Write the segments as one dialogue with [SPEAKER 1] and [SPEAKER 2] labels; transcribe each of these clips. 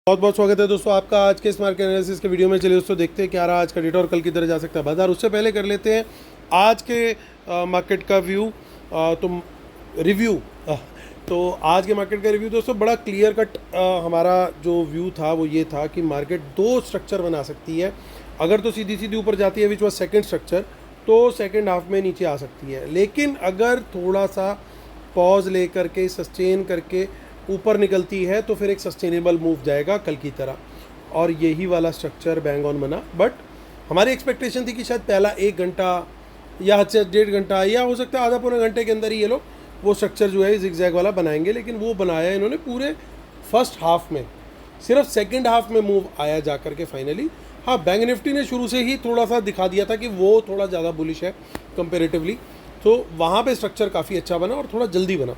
[SPEAKER 1] बहुत बहुत स्वागत है दोस्तों आपका आज के इस मार्केट एनालिसिस के वीडियो में। चलिए दोस्तों देखते हैं क्या रहा आज का डेटा और कल की तरह जा सकता है बाजार। उससे पहले कर लेते हैं आज के मार्केट का रिव्यू। तो आज के मार्केट का रिव्यू दोस्तों बड़ा क्लियर कट हमारा जो व्यू था वो ये था कि मार्केट दो स्ट्रक्चर बना सकती है। अगर तो सीधी सीधी ऊपर जाती है विच वॉज सेकेंड स्ट्रक्चर, तो सेकेंड हाफ में नीचे आ सकती है, लेकिन अगर थोड़ा सा पॉज ले करके सस्टेन करके ऊपर निकलती है तो फिर एक सस्टेनेबल मूव जाएगा कल की तरह। और यही वाला स्ट्रक्चर बैंग ऑन बना। बट हमारी एक्सपेक्टेशन थी कि शायद पहला 1 घंटा या हद से 1.5 घंटा या हो सकता है आधा पौने घंटे के अंदर ही ये लोग वो स्ट्रक्चर जो है जिगजैग वाला बनाएंगे, लेकिन वो बनाया इन्होंने पूरे फर्स्ट हाफ में। सिर्फ सेकेंड हाफ में मूव आया जा करके फाइनली। हाँ, बैंक निफ्टी ने शुरू से ही थोड़ा सा दिखा दिया था कि वो थोड़ा ज़्यादा बुलिश है कंपेरेटिवली, तो वहाँ पे स्ट्रक्चर काफ़ी अच्छा बना और थोड़ा जल्दी बना।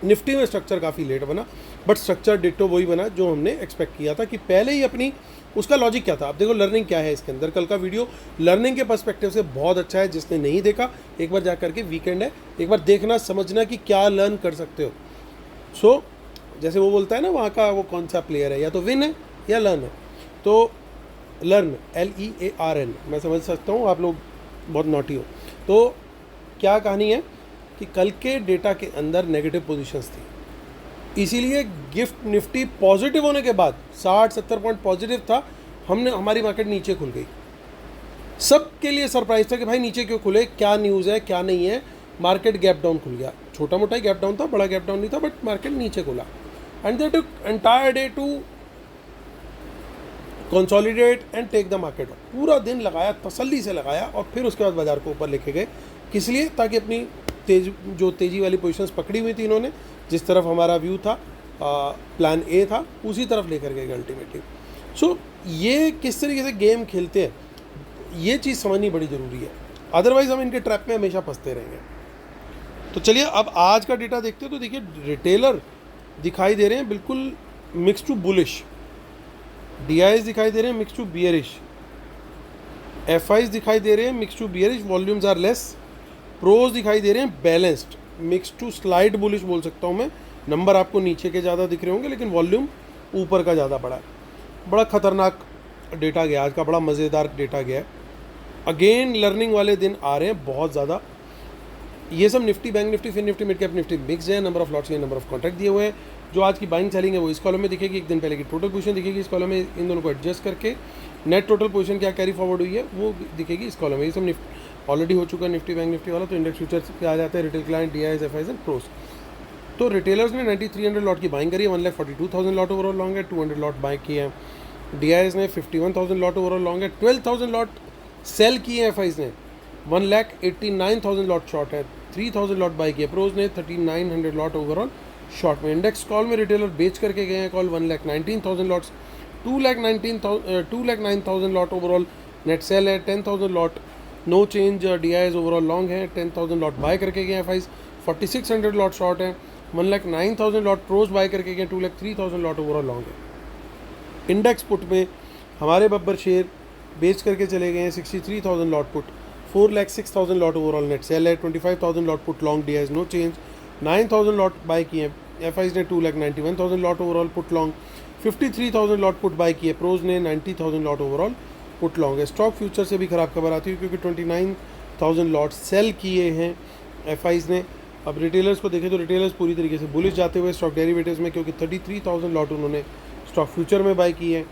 [SPEAKER 1] निफ्टी में स्ट्रक्चर काफ़ी लेट बना, बट स्ट्रक्चर डिट्टो वही बना जो हमने एक्सपेक्ट किया था कि पहले ही अपनी। उसका लॉजिक क्या था, आप देखो लर्निंग क्या है इसके अंदर। कल का वीडियो लर्निंग के पर्सपेक्टिव से बहुत अच्छा है। जिसने नहीं देखा एक बार जा करके, वीकेंड है, एक बार देखना समझना कि क्या लर्न कर सकते हो। जैसे वो बोलता है ना वहाँ का वो कौन सा प्लेयर है, या तो विन है या लर्न है। तो लर्न LEARN मैं समझ सकता हूँ, आप लोग बहुत नॉटी हो। तो क्या कहानी है कि कल के डेटा के अंदर नेगेटिव पोजीशंस थी, इसीलिए गिफ्ट निफ्टी पॉजिटिव होने के बाद 60-70 पॉइंट पॉजिटिव था। हमारी मार्केट नीचे खुल गई। सबके लिए सरप्राइज था कि भाई नीचे क्यों खुले, क्या न्यूज़ है क्या नहीं है। मार्केट गैप डाउन खुल गया, छोटा मोटा ही गैप डाउन था, बड़ा गैप डाउन नहीं था, बट मार्केट नीचे खुला। And they took entire day to consolidate and take the market. पूरा दिन लगाया, तसल्ली से लगाया, और फिर उसके बाद बाजार को ऊपर लेके गए। किस लिए? ताकि अपनी तेज़ी वाली पोजीशंस पकड़ी हुई थी इन्होंने, जिस तरफ हमारा व्यू था, प्लान ए था, उसी तरफ लेकर गए अल्टीमेटली। ये किस तरीके से गेम खेलते हैं ये चीज़ समझनी बड़ी ज़रूरी है, अदरवाइज हम इनके ट्रैप में हमेशा फंसते रहेंगे। तो चलिए अब आज का डेटा देखते हैं। तो देखिए रिटेलर दिखाई दे रहे हैं बिल्कुल मिक्स टू बुलिश, DIs दिखाई दे रहे हैं मिक्स टू बियरिश, FIs दिखाई दे रहे हैं mix to bearish, volumes are less. Pros दिखाई दे रहे हैं balanced mix to slide bullish बोल सकता हूँ मैं। नंबर आपको नीचे के ज़्यादा दिख रहे होंगे, लेकिन वॉल्यूम ऊपर का ज़्यादा बड़ा है। बड़ा खतरनाक डेटा गया आज का, बड़ा मज़ेदार डेटा गया है। अगेन लर्निंग वाले दिन आ रहे हैं बहुत ज़्यादा। ये सब निफ्टी, बैंक निफ्टी, फिर Nifty, mid cap Nifty mix है। नंबर ऑफ लॉट्स या नंबर ऑफ कॉन्ट्रैक्ट दिए हुए हैं। जो आज की बाइंग सेलिंग है वो इस कॉलम में दिखेगी, एक दिन पहले की टोटल पोजीशन दिखेगी इस कॉलम में। इन दोनों को एडजस्ट करके नेट टोटल पोजीशन क्या कैरी फॉरवर्ड हुई है वो दिखेगी इस कॉलम में। ये सब निफ्टी ऑलरेडी हो चुका है, निफ्टी बैंक निफ्टी वाला। तो इंडेक्स फ्यूचर्स पे आ जाते हैं retail client, DIs, FIs and pros. तो रिटेलर्स ने 9300 लॉट की बाइंग करी है, 1,42,000 लॉट ओवरऑल लॉन्ग है, 200 लॉट बाई किए हैं। DIs ने 51,000 लॉट ओवरऑल लॉन्ग है, 12,000 लॉट सेल किए हैं। FIs ने 1,89,000 लॉट शॉर्ट है, 3,000 लॉट बाई किए। प्रोज ने 3,900 लॉट ओवरऑल शॉर्ट में। इंडेक्स कॉल में रिटेलर बेच करके गए हैं call 1,19,000 lots, 2,09,000 lot overall net sell है, 10,000 lot no change DIs overall long है, 10,000 लॉट बाय करके गए हैं। FIs 4,600 लॉट शॉर्ट है, 1,09,000 लॉट प्रोज बाय करके गए, 2,03,000 लॉट ओवरऑल लॉन्ग है। इंडेक्स पुट में हमारे बब्बर शेयर बेच करके चले गए हैं 63,000 lot put, 4,06,000 lot overall net sell है, 25,000 lot put long, DIs no change, 9,000 lot buy किए हैं। FIs ने 2,91,000 lot overall put long, 53,000 lot put buy किए। प्रोज ने 90,000 लॉट ओवरऑल पुट लॉन्ग है। स्टॉक फ्यूचर से भी ख़राब खबर आती है क्योंकि 29,000 लॉट सेल किए हैं FIs ने। अब रिटेलर्स को देखें तो रिटेलर्स पूरी तरीके से बुलिश जाते हुए स्टॉक डेरिवेटिव्स में, क्योंकि 33,000 लॉट उन्होंने स्टॉक फ्यूचर में बाई किए हैं,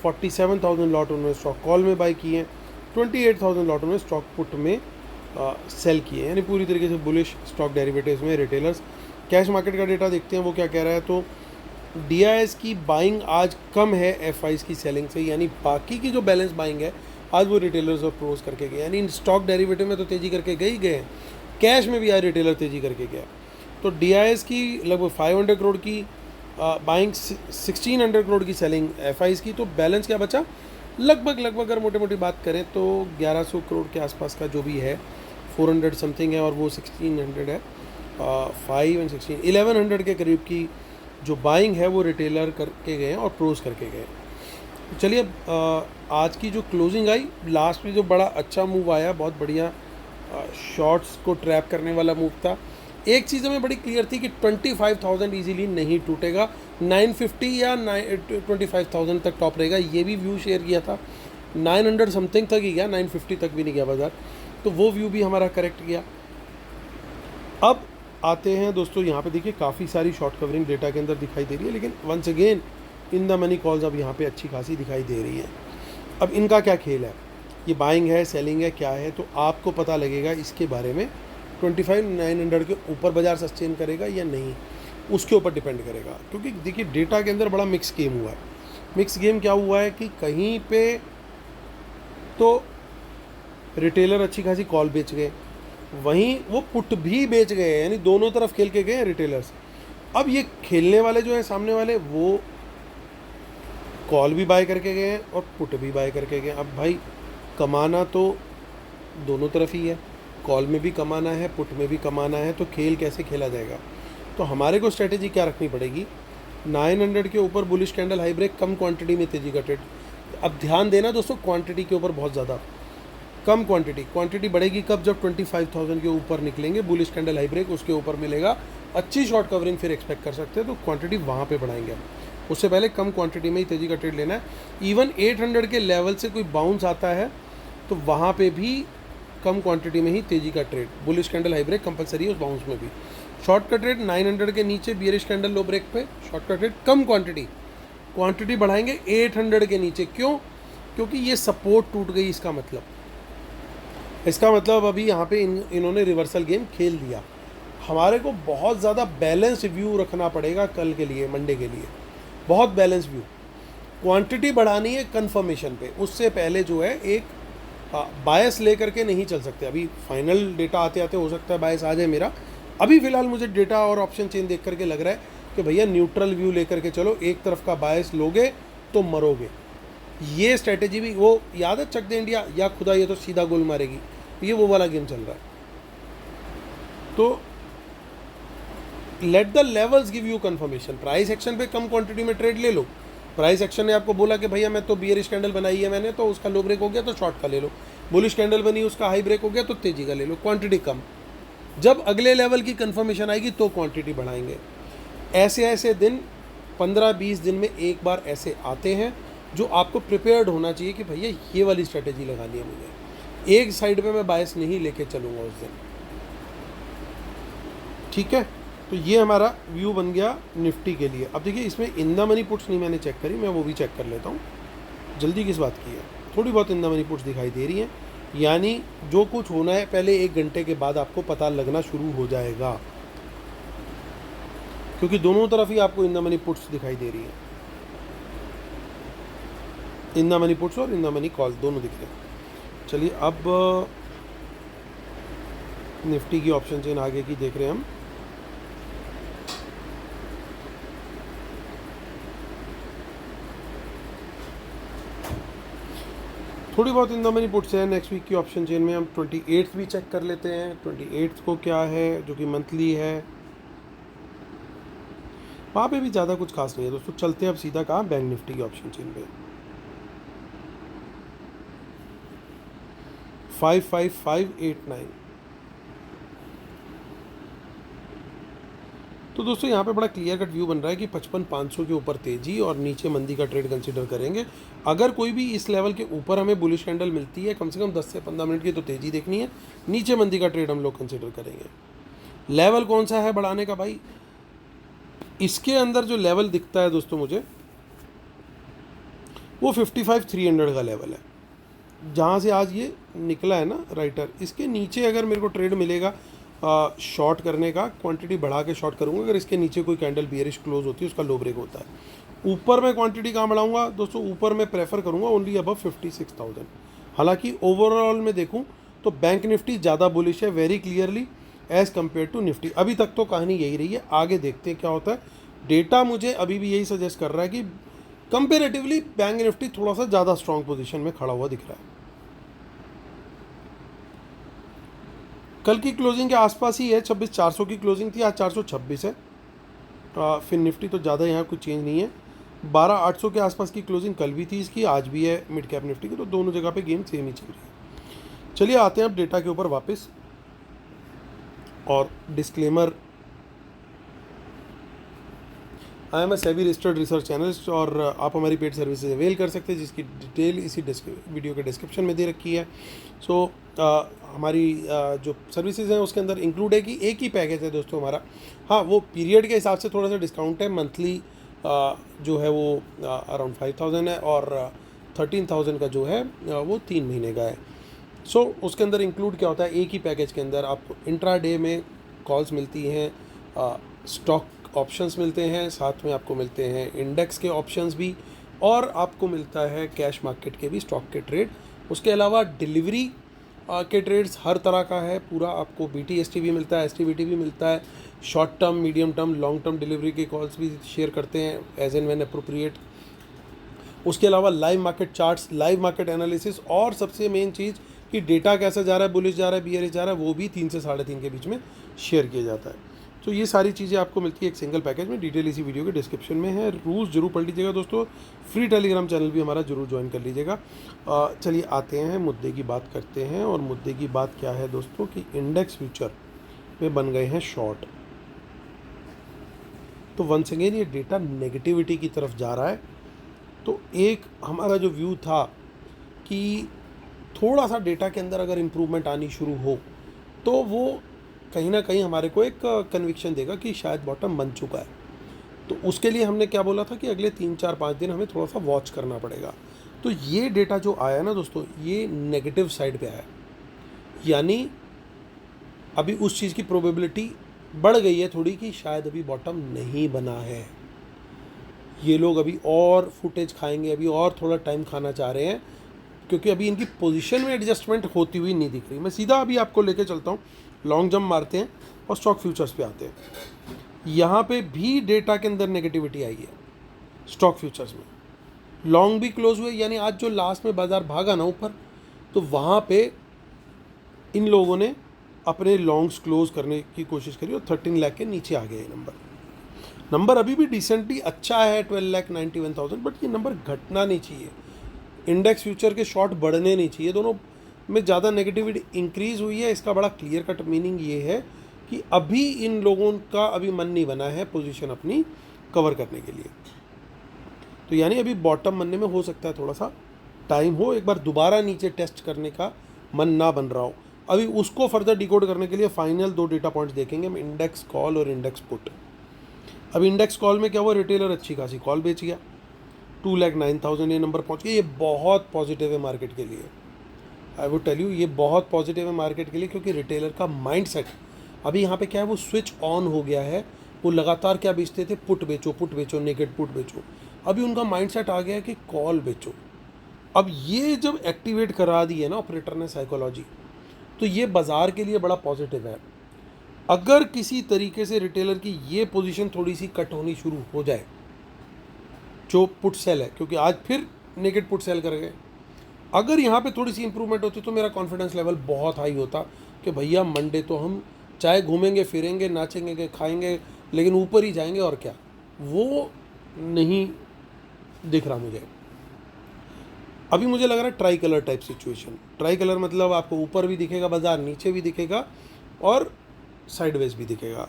[SPEAKER 1] 47,000 लॉट उन्होंने स्टॉक कॉल में बाई किए हैं, 28,000 लॉट उन्होंने स्टॉक पुट में सेल किए हैं, यानी पूरी तरीके से बुलिश स्टॉक डेरिवेटिव्स में रिटेलर्स। कैश मार्केट का डेटा देखते हैं वो क्या कह रहा है। तो DIs की बाइंग आज कम है FIs की सेलिंग से, यानी बाकी की जो बैलेंस बाइंग है आज वो रिटेलर्स और प्रोज करके गए, यानी स्टॉक डेरिवेटिव में तो तेज़ी करके गए ही गए हैं, कैश में भी आज रिटेलर तेज़ी करके गया। तो DIs की लगभग 500 करोड़ की बाइंग, 1,600 करोड़ की सेलिंग FIs की। तो बैलेंस क्या बचा, लगभग अगर मोटी मोटी बात करें तो 1,100 करोड़ के आसपास का जो भी है, 400 समथिंग है और वो 1,600 है, 5 एंड 16 1,100 के करीब की जो बाइंग है वो रिटेलर करके गए हैं और प्रोज करके गए। चलिए आज की जो क्लोजिंग आई, लास्ट में जो बड़ा अच्छा मूव आया, बहुत बढ़िया शॉर्ट्स को ट्रैप करने वाला मूव था। एक चीज़ हमें बड़ी क्लियर थी कि 25,000 इजीली नहीं टूटेगा, 950 या 25,000 तक टॉप रहेगा, ये भी व्यू शेयर किया था। 900 समथिंग तक ही गया, 950 तक भी नहीं गया बाजार, तो वो व्यू भी हमारा करेक्ट गया। अब आते हैं दोस्तों, यहाँ पे देखिए काफ़ी सारी शॉर्ट कवरिंग डेटा के अंदर दिखाई दे रही है, लेकिन once again in the money calls अब यहाँ पे अच्छी खासी दिखाई दे रही है। अब इनका क्या खेल है, ये बाइंग है, सेलिंग है, क्या है, तो आपको पता लगेगा इसके बारे में। 25,900 के ऊपर बाजार सस्टेन करेगा या नहीं, उसके ऊपर डिपेंड करेगा, क्योंकि देखिए डेटा के अंदर बड़ा मिक्स गेम हुआ है। मिक्स गेम क्या हुआ है कि कहीं पे तो रिटेलर अच्छी खासी कॉल बेच गए, वहीं वो पुट भी बेच गए, यानी दोनों तरफ खेल के गए हैं रिटेलर्स। अब ये खेलने वाले जो है सामने वाले, वो कॉल भी बाय करके गए हैं और पुट भी बाय करके गए। अब भाई कमाना तो दोनों तरफ ही है, कॉल में भी कमाना है, पुट में भी कमाना है, तो खेल कैसे खेला जाएगा। तो हमारे को स्ट्रेटेजी क्या रखनी पड़ेगी, 900 के ऊपर बुलिश कैंडल हाई ब्रेक, कम क्वांटिटी में तेजी का ट्रेड। अब ध्यान देना दोस्तों, क्वांटिटी के ऊपर बहुत ज़्यादा, कम क्वांटिटी बढ़ेगी कब, जब 25,000 के ऊपर निकलेंगे, बुलिश कैंडल हाई ब्रेक उसके ऊपर मिलेगा, अच्छी शॉर्ट कवरिंग फिर एक्सपेक्ट कर सकते हैं, तो क्वांटिटी वहाँ पे बढ़ाएंगे हम। उससे पहले कम क्वांटिटी में ही तेज़ी का ट्रेड लेना है। इवन 800 के लेवल से कोई बाउंस आता है तो वहाँ पे भी कम क्वांटिटी में ही तेज़ी का trade, bullish candle high break compulsory है उस बाउंस में भी। शॉर्ट का ट्रेड 900 के नीचे बियरिश कैंडल लो ब्रेक पे शॉर्ट का ट्रेड, कम क्वांटिटी बढ़ाएंगे 800 के नीचे। क्यों, क्योंकि ये सपोर्ट टूट गई, इसका मतलब अभी यहाँ पे इन्होंने रिवर्सल गेम खेल दिया। हमारे को बहुत ज़्यादा बैलेंस व्यू रखना पड़ेगा कल के लिए, मंडे के लिए, बहुत बैलेंस व्यू। क्वांटिटी बढ़ानी है कंफर्मेशन पे, उससे पहले जो है एक बायस लेकर के नहीं चल सकते। अभी फाइनल डेटा आते आते हो सकता है बायस आ जाए मेरा, अभी फ़िलहाल मुझे डेटा और ऑप्शन चेन देख करके लग रहा है कि भैया न्यूट्रल व्यू लेकर के चलो, एक तरफ का बायस लोगे तो मरोगे। ये स्ट्रेटेजी भी वो याद है, चक दे इंडिया या खुदा ये तो सीधा गोल मारेगी, ये वो वाला गेम चल रहा है। तो let the levels give you confirmation. Price action पे कम क्वांटिटी में ट्रेड ले लो, प्राइस एक्शन ने आपको बोला कि भैया मैं तो बियरिश कैंडल बनाई है मैंने, तो उसका लो ब्रेक हो गया तो शॉर्ट का ले लो, बुलिश कैंडल बनी उसका हाई ब्रेक हो गया तो तेजी का ले लो, क्वांटिटी कम। जब अगले लेवल की कंफर्मेशन आएगी तो क्वांटिटी बढ़ाएंगे। ऐसे दिन 15-20 दिन में एक बार ऐसे आते हैं जो आपको प्रिपेयर्ड होना चाहिए कि भैया ये वाली स्ट्रेटेजी लगानी है मुझे, एक साइड पे मैं बायस नहीं लेके चलूँगा उस दिन, ठीक है। तो ये हमारा व्यू बन गया निफ्टी के लिए। अब देखिए इसमें इन द मनी पुट्स नहीं मैंने चेक करी, मैं वो भी चेक कर लेता हूँ। जल्दी किस बात की है, थोड़ी बहुत इन द मनी पुट्स दिखाई दे रही हैं, यानी जो कुछ होना है पहले 1 घंटे के बाद आपको पता लगना शुरू हो जाएगा, क्योंकि दोनों तरफ ही आपको इन द मनी पुट्स दिखाई दे रही है। इन द मनी पुट्स और इन द मनी कॉल दोनों दिख रहे हैं। चलिए अब निफ्टी की ऑप्शन चेन आगे की देख रहे हैं हम। थोड़ी बहुत इन द मनी पुट्स है नेक्स्ट वीक की ऑप्शन चेन में। हम 28th भी चेक कर लेते हैं, 28th को क्या है जो कि मंथली है, वहाँ पे भी ज़्यादा कुछ खास नहीं है दोस्तों। चलते हैं अब सीधा कहाँ, बैंक निफ्टी की ऑप्शन चेन पे। 55589। तो दोस्तों यहाँ पे बड़ा क्लियर कट व्यू बन रहा है कि 55,500 के ऊपर तेजी और नीचे मंदी का ट्रेड कंसीडर करेंगे। अगर कोई भी इस लेवल के ऊपर हमें बुलिश कैंडल मिलती है कम से कम 10 से 15 मिनट की, तो तेजी देखनी है, नीचे मंदी का ट्रेड हम लोग कंसीडर करेंगे। लेवल कौन सा है बढ़ाने का भाई, इसके अंदर जो लेवल दिखता है दोस्तों मुझे, वो 55,300 का लेवल है, जहाँ से आज ये निकला है ना राइटर। इसके नीचे अगर मेरे को ट्रेड मिलेगा शॉर्ट करने का, क्वांटिटी बढ़ा के शॉर्ट करूँगा। अगर इसके नीचे कोई कैंडल बियरिश क्लोज होती है, उसका लो ब्रेक होता है। ऊपर में क्वांटिटी कहाँ बढ़ाऊंगा दोस्तों, ऊपर में प्रेफर करूँगा ओनली अबव 56,000। हालांकि ओवरऑल में देखूँ तो बैंक निफ्टी ज़्यादा बुलिश है very clearly as compare to Nifty. अभी तक तो कहानी यही रही है, आगे देखते हैं क्या होता है। डेटा मुझे अभी भी यही सजेस्ट कर रहा है कि कंपेरेटिवली बैंक निफ्टी थोड़ा सा ज़्यादा स्ट्रॉन्ग पोजीशन में खड़ा हुआ दिख रहा है। कल की क्लोजिंग के आसपास ही है, 26,400 की क्लोजिंग थी, आज 426 है। फिर निफ्टी तो ज़्यादा यहाँ कुछ चेंज नहीं है। 12,800 के आसपास की क्लोजिंग कल भी थी इसकी, आज भी है मिड कैप निफ्टी की, तो दोनों जगह पे गेम सेम ही चल रही है। चलिए आते हैं अब डेटा के ऊपर वापस, और disclaimer I am a SEBI registered research analyst और आप हमारी पेड सर्विसेज अवेल कर सकते हैं, जिसकी डिटेल इसी वीडियो के डिस्क्रिप्शन में दे रखी है। सो हमारी जो सर्विसेज हैं उसके अंदर इंक्लूड है कि एक ही पैकेज है दोस्तों हमारा। हाँ, वो पीरियड के हिसाब से थोड़ा सा डिस्काउंट है। मंथली जो है वो अराउंड 5000 है और 13,000 का जो है वो 3 महीने का है। सो उसके अंदर इंक्लूड क्या होता है, एक ही पैकेज के अंदर आपको इंट्रा डे में कॉल्स मिलती हैं, स्टॉक ऑप्शंस मिलते हैं, साथ में आपको मिलते हैं इंडेक्स के ऑप्शंस भी, और आपको मिलता है कैश मार्केट के भी स्टॉक के ट्रेड। उसके अलावा डिलीवरी के ट्रेड्स हर तरह का है पूरा। आपको BTST भी मिलता है, STBT भी मिलता है, short term, medium term, long term delivery के कॉल्स भी शेयर करते हैं एज एंड व्हेन अप्रोप्रिएट। उसके अलावा live market charts, live market analysis, और सबसे मेन चीज़ कि डेटा कैसा जा रहा है, बुलिश जा रहा है, बियरिश जा रहा है, वो भी 3 से 3.5 के बीच में शेयर किया जाता है। तो ये सारी चीज़ें आपको मिलती है एक सिंगल पैकेज में। डिटेल इसी वीडियो के डिस्क्रिप्शन में है। रूल्स जरूर पढ़ लीजिएगा दोस्तों। फ्री टेलीग्राम चैनल भी हमारा जरूर ज्वाइन कर लीजिएगा। चलिए आते हैं मुद्दे की बात करते हैं, और मुद्दे की बात क्या है दोस्तों कि इंडेक्स फ्यूचर में बन गए हैं शॉर्ट। तो वंस अगेन ये डेटा नेगेटिविटी की तरफ जा रहा है। तो एक हमारा जो व्यू था कि थोड़ा सा डेटा के अंदर अगर इम्प्रूवमेंट आनी शुरू हो तो वो कहीं ना कहीं हमारे को एक कन्विक्शन देगा कि शायद बॉटम बन चुका है। तो उसके लिए हमने क्या बोला था कि अगले 3-4-5 दिन हमें थोड़ा सा वॉच करना पड़ेगा। तो ये डेटा जो आया ना दोस्तों, ये नेगेटिव साइड पे आया, यानी अभी उस चीज़ की प्रोबेबिलिटी बढ़ गई है थोड़ी कि शायद अभी बॉटम नहीं बना है। ये लोग अभी और फुटेज खाएंगे, अभी और थोड़ा टाइम खाना चाह रहे हैं, क्योंकि अभी इनकी पोजीशन में एडजस्टमेंट होती हुई नहीं दिख रही। मैं सीधा अभी आपको लेके चलता हूँ, लॉन्ग जंप मारते हैं और स्टॉक फ्यूचर्स पे आते हैं। यहाँ पे भी डेटा के अंदर नेगेटिविटी आई है स्टॉक फ्यूचर्स में। लॉन्ग भी क्लोज हुए, यानी आज जो लास्ट में बाजार भागा ना ऊपर, तो वहाँ पे इन लोगों ने अपने लॉन्ग्स क्लोज करने की कोशिश करी और 13 लाख के नीचे आ गया ये नंबर अभी भी डिसेंटली अच्छा है 12,91,000, बट ये नंबर घटना नहीं चाहिए। इंडेक्स फ्यूचर के शॉर्ट बढ़ने नहीं चाहिए, दोनों में ज़्यादा नेगेटिविटी इंक्रीज हुई है। इसका बड़ा क्लियर कट मीनिंग ये है कि अभी इन लोगों का अभी मन नहीं बना है पोजीशन अपनी कवर करने के लिए। तो यानी अभी बॉटम बनने में हो सकता है थोड़ा सा टाइम हो, एक बार दोबारा नीचे टेस्ट करने का मन ना बन रहा हो। अभी उसको फर्दर डिकोड करने के लिए फाइनल 2 डेटा पॉइंट्स देखेंगे हम, इंडेक्स कॉल और इंडेक्स पुट। अब इंडेक्स कॉल में क्या हुआ, रिटेलर अच्छी खासी कॉल बेच गया, 2,09,000 ये नंबर पहुंच गया। ये बहुत पॉजिटिव है मार्केट के लिए, आई वुड टेल यू, ये बहुत पॉजिटिव है मार्केट के लिए, क्योंकि रिटेलर का माइंडसेट अभी यहाँ पे क्या है, वो स्विच ऑन हो गया है। वो लगातार क्या बेचते थे, पुट बेचो, नेकेड पुट बेचो। अभी उनका माइंडसेट आ गया है कि कॉल बेचो। अब ये जब एक्टिवेट करा दी है ना ऑपरेटर ने साइकोलॉजी, तो ये बाज़ार के लिए बड़ा पॉजिटिव है। अगर किसी तरीके से रिटेलर की ये पोजीशन थोड़ी सी कट होनी शुरू हो जाए, जो पुट सेल है, क्योंकि आज फिर नेकेड पुट सेल कर गए, अगर यहाँ पे थोड़ी सी इंप्रूवमेंट होती तो मेरा कॉन्फिडेंस लेवल बहुत हाई होता कि भैया मंडे तो हम चाहे घूमेंगे फिरेंगे नाचेंगे खाएंगे लेकिन ऊपर ही जाएंगे, और क्या। वो नहीं दिख रहा मुझे। अभी मुझे लग रहा है try colour type situation. Try colour मतलब आपको ऊपर भी दिखेगा बाजार, नीचे भी दिखेगा और साइडवेज भी दिखेगा,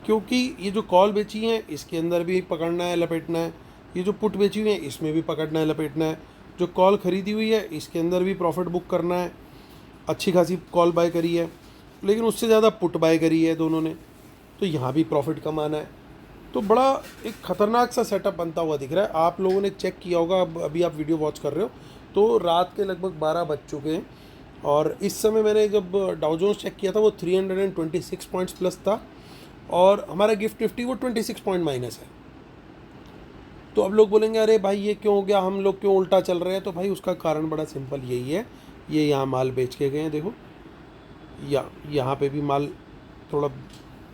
[SPEAKER 1] क्योंकि ये जो कॉल बेची है इसके अंदर भी पकड़ना है, लपेटना है। ये जो पुट बेची हुई है इसमें भी पकड़ना है, लपेटना है। जो कॉल खरीदी हुई है इसके अंदर भी प्रॉफिट बुक करना है। अच्छी खासी कॉल बाय करी है, लेकिन उससे ज़्यादा पुट बाय करी है दोनों ने, तो यहाँ भी प्रॉफिट कमाना है। तो बड़ा एक ख़तरनाक सा सेटअप बनता हुआ दिख रहा है। आप लोगों ने चेक किया होगा, अभी आप वीडियो वॉच कर रहे हो तो रात के लगभग 12 बज चुके हैं, और इस समय मैंने जब डाउ जोन्स चेक किया था वो 326 पॉइंट्स प्लस था, और हमारा गिफ्ट निफ्टी वो 26 पॉइंट माइनस है। तो अब लोग बोलेंगे अरे भाई ये क्यों हो गया, हम लोग क्यों उल्टा चल रहे हैं। तो भाई उसका कारण बड़ा सिंपल यही है, ये यहाँ माल बेच के गए हैं, देखो यहाँ पे भी माल थोड़ा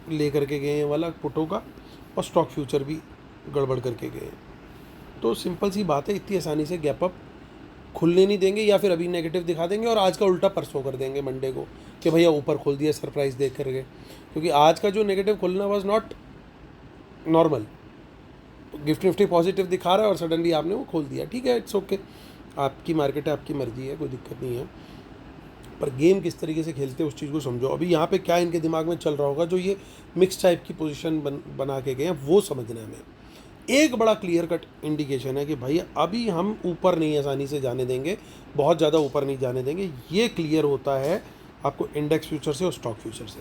[SPEAKER 1] ले करके गए हैं वाला पुटों का, और स्टॉक फ्यूचर भी गड़बड़ करके गए हैं। तो सिंपल सी बात है, इतनी आसानी से गैप अप खुलने नहीं देंगे, या फिर अभी नेगेटिव दिखा देंगे और आज का उल्टा परसों कर देंगे मंडे को कि भैया ऊपर खोल दिया सरप्राइज देख करके। क्योंकि आज का जो negative Khulna was not normal. Gift Nifty positive दिखा रहा है और सडनली आपने वो खोल दिया, ठीक है, इट्स ओके, आपकी मार्केट है, आपकी मर्जी है, कोई दिक्कत नहीं है। पर गेम किस तरीके से खेलते हैं उस चीज़ को समझो। अभी यहाँ पे क्या इनके दिमाग में चल रहा होगा, जो ये मिक्स टाइप की पोजीशन बना के गए हैं, वो समझना है हमें। एक बड़ा क्लियर कट इंडिकेशन है कि भाई अभी हम ऊपर नहीं आसानी से जाने देंगे, बहुत ज़्यादा ऊपर नहीं जाने देंगे। ये क्लियर होता है आपको इंडेक्स फ्यूचर से और स्टॉक फ्यूचर से,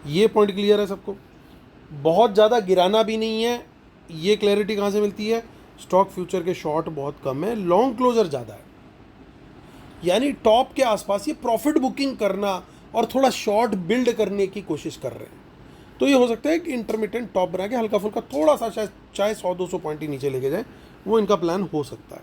[SPEAKER 1] ये पॉइंट क्लियर है सबको। बहुत ज़्यादा गिराना भी नहीं है, ये क्लैरिटी कहाँ से मिलती है? स्टॉक फ्यूचर के शॉर्ट बहुत कम है, लॉन्ग क्लोजर ज़्यादा है, यानी टॉप के आसपास ये प्रॉफिट बुकिंग करना और थोड़ा शॉर्ट बिल्ड करने की कोशिश कर रहे हैं। तो ये हो सकता है कि इंटरमीडिएट टॉप बना के हल्का फुल्का थोड़ा सा शायद चाहे 100-200 पॉइंट ही नीचे लेके जाए, वो इनका प्लान हो सकता है।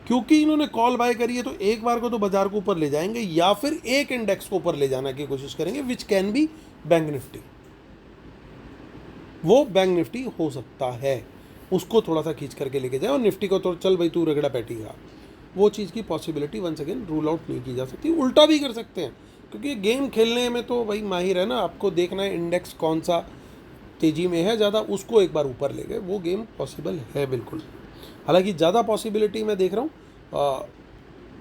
[SPEAKER 1] क्योंकि इन्होंने कॉल बाय करी है तो एक बार को तो बाजार को ऊपर ले जाएंगे या फिर एक इंडेक्स को ऊपर ले जाने की कोशिश करेंगे, which can be bank Nifty. वो बैंक निफ्टी हो सकता है, उसको थोड़ा सा खींच करके लेके जाए और निफ्टी को तो चल भाई तू रगड़ा बैठेगा, वो चीज़ की possibility once again rule out नहीं की जा सकती। उल्टा भी कर सकते हैं, क्योंकि गेम खेलने में तो भाई माहिर है ना, आपको देखना है इंडेक्स कौन सा तेज़ी में है ज़्यादा, उसको एक बार ऊपर ले गए, वो गेम पॉसिबल है बिल्कुल। हालांकि ज़्यादा पॉसिबिलिटी मैं देख रहा हूँ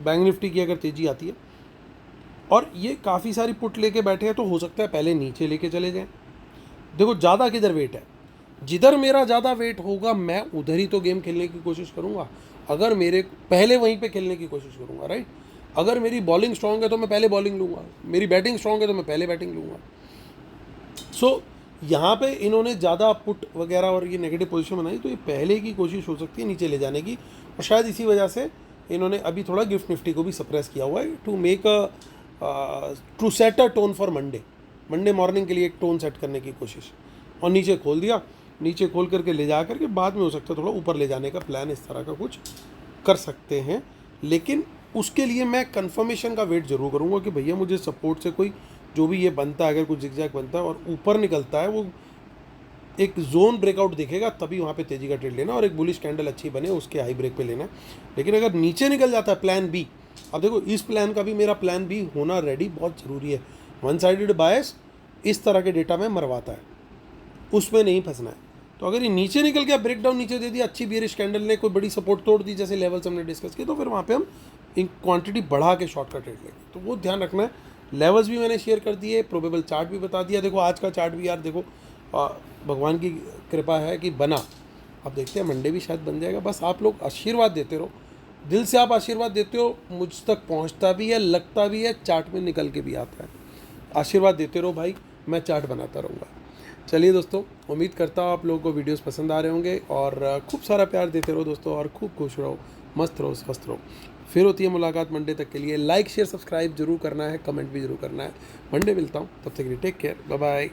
[SPEAKER 1] बैंक निफ्टी की, अगर तेज़ी आती है और ये काफ़ी सारी पुट लेके बैठे हैं तो हो सकता है पहले नीचे लेके चले जाएं। देखो ज़्यादा किधर वेट है, जिधर मेरा ज़्यादा वेट होगा मैं उधर ही तो गेम खेलने की कोशिश करूँगा। अगर मेरे पहले वहीं पे खेलने की कोशिश करूँगा, राइट। अगर मेरी बॉलिंग स्ट्रांग है तो मैं पहले बॉलिंग लूँगा, मेरी बैटिंग स्ट्रांग है तो मैं पहले बैटिंग लूँगा। सो यहाँ पे इन्होंने ज़्यादा पुट वगैरह और ये नेगेटिव पोजीशन बनाई, तो ये पहले की कोशिश हो सकती है नीचे ले जाने की, और शायद इसी वजह से इन्होंने अभी थोड़ा गिफ्ट निफ्टी को भी सप्रेस किया हुआ है to make to set a tone for Monday morning के लिए एक टोन सेट करने की कोशिश, और नीचे खोल दिया, नीचे खोल करके ले जा करके बाद में हो सकता है थोड़ा ऊपर ले जाने का प्लान इस तरह का कुछ कर सकते हैं। लेकिन उसके लिए मैं कंफर्मेशन का वेट जरूर करूँगा कि भैया मुझे सपोर्ट से कोई जो भी ये बनता है, अगर कुछ जिगजैग बनता है और ऊपर निकलता है, वो एक जोन ब्रेकआउट दिखेगा तभी वहाँ पे तेज़ी का ट्रेड लेना, और एक बुलिश कैंडल अच्छी बने उसके हाई ब्रेक पे लेना। लेकिन अगर नीचे निकल जाता है प्लान बी, अब देखो इस प्लान का भी मेरा प्लान बी होना रेडी बहुत ज़रूरी है। वन साइडेड बायस इस तरह के डेटा में मरवाता है, उसमें नहीं फंसना है। तो अगर ये नीचे निकल गया, ब्रेकडाउन नीचे दे दिया, अच्छी बियरिश कैंडल ने कोई बड़ी सपोर्ट तोड़ दी जैसे लेवल्स हमने डिस्कस किए, तो फिर वहाँ पे हम इन क्वांटिटी बढ़ा के शॉर्ट का ट्रेड लेंगे। तो वो ध्यान रखना है। लेवल्स भी मैंने शेयर कर दिए, प्रोबेबल चार्ट भी बता दिया। देखो आज का चार्ट भी यार देखो, भगवान की कृपा है कि बना। अब देखते हैं मंडे भी शायद बन जाएगा। बस आप लोग आशीर्वाद देते रहो, दिल से आप आशीर्वाद देते हो, मुझ तक पहुँचता भी है, लगता भी है, चार्ट में निकल के भी आता है। आशीर्वाद देते रहो भाई, मैं चार्ट बनाता रहूँगा। चलिए दोस्तों, उम्मीद करता हूँ आप लोगों को वीडियोस पसंद आ रहे होंगे, और खूब सारा प्यार देते रहो दोस्तों, और खूब खुश रहो, मस्त रहो, स्वस्थ रहो। फिर होती है मुलाकात मंडे तक के लिए। लाइक शेयर सब्सक्राइब जरूर करना है, कमेंट भी जरूर करना है। मंडे मिलता हूँ, तब तक के लिए टेक केयर, बाय बाय।